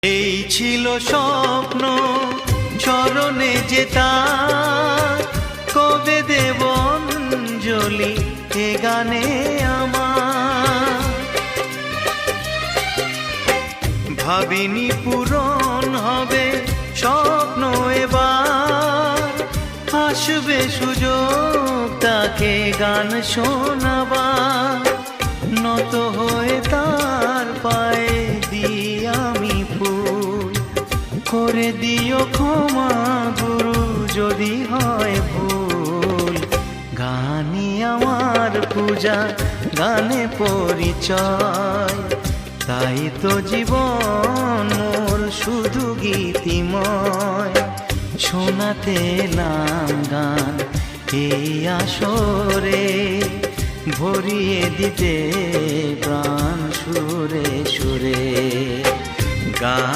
এই ছিল স্বপ্ন চরণে যে তার, কবে দেব অঞ্জলি এ গানে আমার। ভাবিনি পূরণ হবে স্বপ্ন এবার, আসবে সুযোগ তাকে গান শোনাবার। নত হয়ে তার পায়ে দিই আমি ফুল, করে দিও ক্ষমা গুরু যদি হয় ভুল। গানই আমার পূজা, গানে পরিচয়, তাই তো জীবন মোর শুধু গীতিময়। শোনাতে এলাম গান এই আসরে, ভরিয়ে দিতে প্রাণ সুরে সুরে গান।